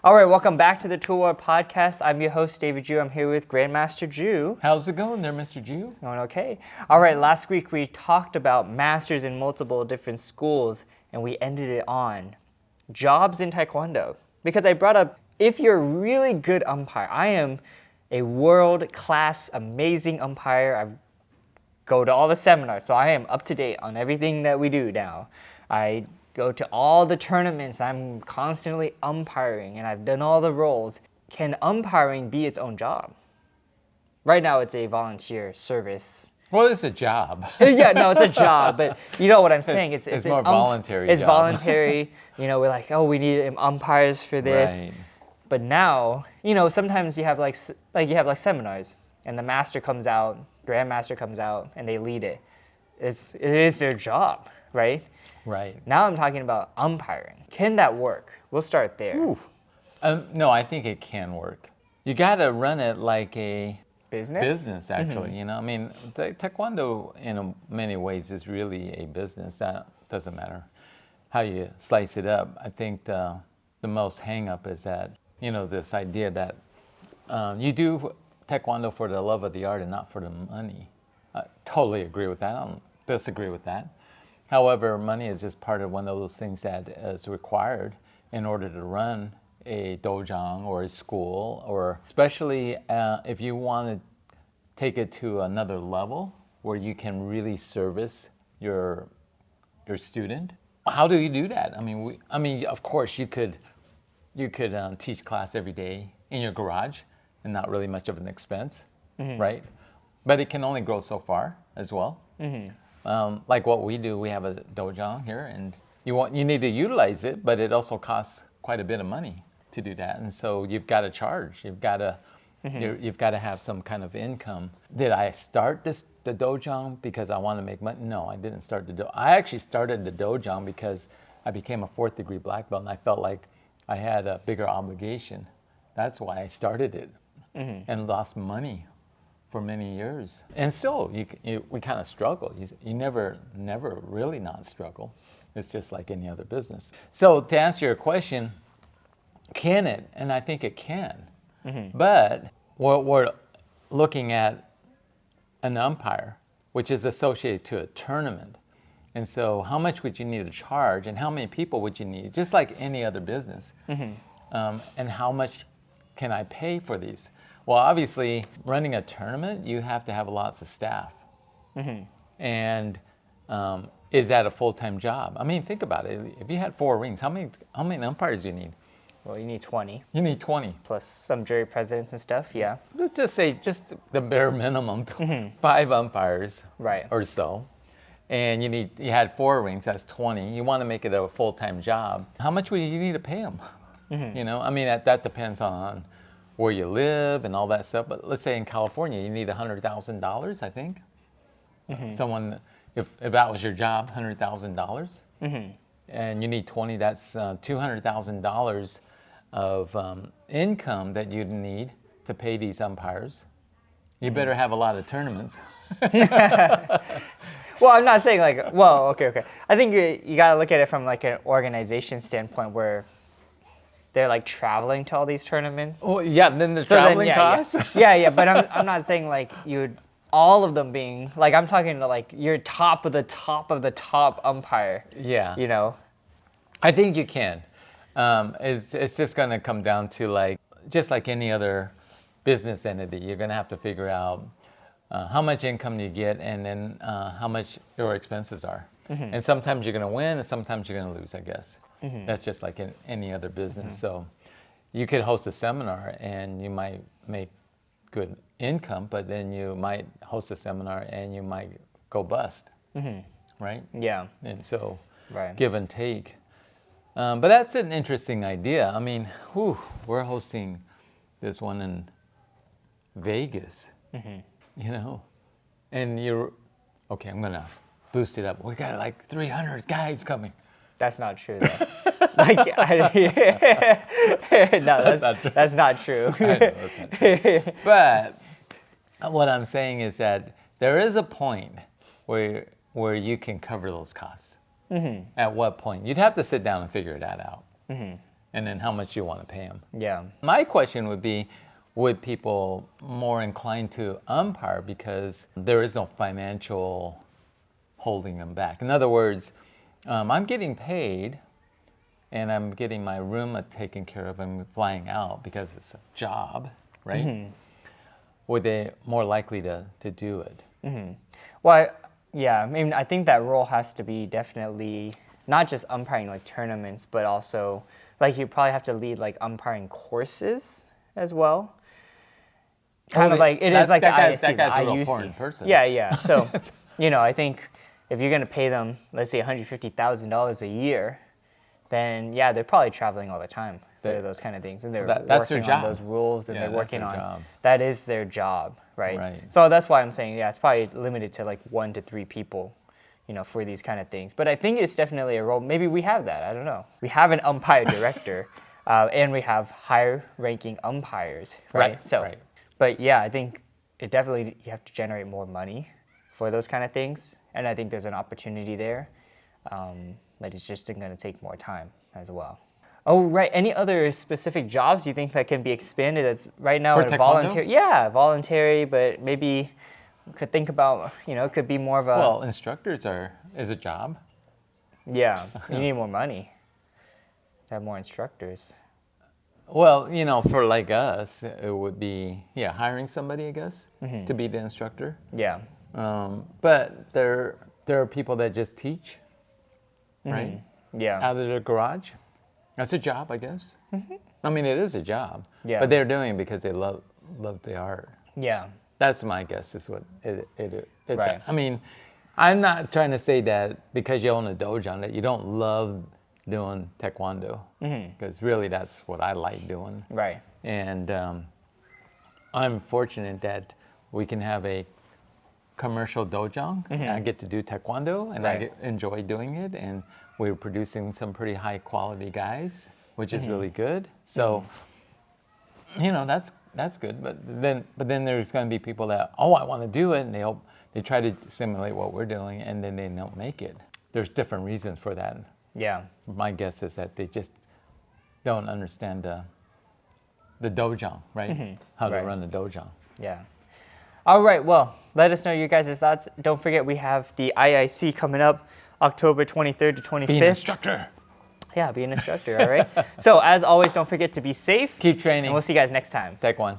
All right, welcome back to the Tool World Podcast. I'm your host, David Jew. I'm here with Grandmaster Jew. How's it going there, Mr. Jew? Going okay. All right, last week we talked about masters in multiple different schools, and we ended it on jobs in Taekwondo. Because I brought up, if you're a really good umpire, I am a world-class, amazing umpire. I go to all the seminars, so I am up to date on everything that we do now. I go to all the tournaments. I'm constantly umpiring, and I've done all the roles. Can umpiring be its own job? Right now, it's a volunteer service. Well, it's a job. Yeah, no, it's a job, but you know what I'm saying. It's more voluntary. It's job. voluntary. You know, we're like, oh, we need umpires for this. Right. But now, you know, sometimes you have like seminars, and the master comes out, Grandmaster comes out, and they lead it. It is their job, right? Right. Now I'm talking about umpiring. Can that work? We'll start there. Ooh. No, I think it can work. You got to run it like a business actually. Mm-hmm. You know, I mean, Taekwondo in many ways is really a business. That doesn't matter how you slice it up. I think the most hang up is that, you know, this idea that you do Taekwondo for the love of the art and not for the money. I totally agree with that. I don't disagree with that. However, money is just part of one of those things that is required in order to run a dojang or a school, or especially if you want to take it to another level where you can really service your student. How do you do that? I mean, of course, you could teach class every day in your garage, and not really much of an expense, right? But it can only grow so far as well. Like what we do, we have a dojang here, and you need to utilize it, but it also costs quite a bit of money to do that, and so you've got to charge. You've got to have some kind of income. Did I start the dojang because I want to make money? No, I didn't start the dojang. I actually started the dojang because I became a 4th degree black belt, and I felt like I had a bigger obligation. That's why I started it, and lost money for many years. And still, we kind of struggle. You never really not struggle. It's just like any other business. So to answer your question, can it? And I think it can. But we're looking at an umpire, which is associated to a tournament. And so how much would you need to charge, and how many people would you need, just like any other business? And how much can I pay for these? Well, obviously, running a tournament, you have to have lots of staff. And is that a full-time job? I mean, think about it. If you had 4 rings, how many umpires do you need? Well, you need 20. You need 20. Plus some jury presidents and stuff, yeah. Let's just say the bare minimum, 5 umpires, Right. or so. And you had 4 rings, that's 20. You want to make it a full-time job. How much would you need to pay them? You know, I mean, that depends on where you live and all that stuff. But let's say in California, you need $100,000, I think. Someone, if that was your job, $100,000. And you need 20, that's $200,000 of income that you'd need to pay these umpires. You better have a lot of tournaments. Well, I'm not saying like, well, okay. I think you got to look at it from like an organization standpoint where they're like traveling to all these tournaments. Well, yeah, then the traveling costs. Yeah, but I'm not saying like all of them being, like I'm talking to like you're top of the top umpire. Yeah. You know? I think you can. It's just going to come down to like, just like any other business entity, you're going to have to figure out how much income you get, and then how much your expenses are. And sometimes you're going to win, and sometimes you're going to lose, I guess. That's just like in any other business. So you could host a seminar and you might make good income, but then you might host a seminar and you might go bust, right? Yeah. And so Right. give and take. But that's an interesting idea. I mean, we're hosting this one in Vegas, you know, and okay, I'm going to boost it up. We got like 300 guys coming. That's not true, though. Like, no, that's not true. I know, that's not true. But what I'm saying is that there is a point where you can cover those costs. At what point? You'd have to sit down and figure that out. and then how much you want to pay them. Yeah. My question would be, would people more inclined to umpire because there is no financial holding them back? In other words, I'm getting paid and I'm getting my room taken care of and flying out because it's a job, right? Were they more likely to do it? Well, yeah, I mean, I think that role has to be definitely not just umpiring like tournaments, but also like you probably have to lead like umpiring courses as well. Kind of like it is like the ISC, that guy's the a real IUC. important person. Yeah. So, I think if you're gonna pay them, let's say $150,000 a year, then yeah, they're probably traveling all the time for those kind of things, and they're that's their working on job. those rules, and Yeah, they're working that's their on job. that is their job, right? Right. So that's why I'm saying yeah, it's probably limited to like 1 to 3 people, for these kind of things. But I think it's definitely a role. Maybe we have that. I don't know. We have an umpire director, and we have higher-ranking umpires, right? Right. But yeah, I think it definitely you have to generate more money for those kind of things, and I think there's an opportunity there, but it's just going to take more time as well. Oh, right. Any other specific jobs you think that can be expanded? That's right now For in Taekwondo? voluntary. Yeah, voluntary, but maybe could think about it could be more of a Well, instructors is a job. yeah. You need more money to have more instructors. Well, for like us, it would be hiring somebody, I guess, to be the instructor. Yeah. But there are people that just teach, right? Yeah. Out of their garage. That's a job, I guess. I mean, it is a job. Yeah. But they're doing it because they love the art. Yeah. That's my guess. Is what it Right. I mean, I'm not trying to say that because you own a dojo that you don't love doing Taekwondo, because really that's what I like doing. Right. And I'm fortunate that we can have a commercial dojo, and I get to do Taekwondo, and Right. enjoy doing it, and we're producing some pretty high quality guys, which is really good. So, that's good. But then there's going to be people that I want to do it, and they try to simulate what we're doing, and then they don't make it. There's different reasons for that. Yeah. My guess is that they just don't understand the dojo, right? How to Right. run a dojo. Yeah. All right. Well, let us know your guys' thoughts. Don't forget we have the IIC coming up October 23rd to 25th. Be an instructor. Yeah, be an instructor. All right. So as always, don't forget to be safe. Keep training. And we'll see you guys next time. Taekwondo.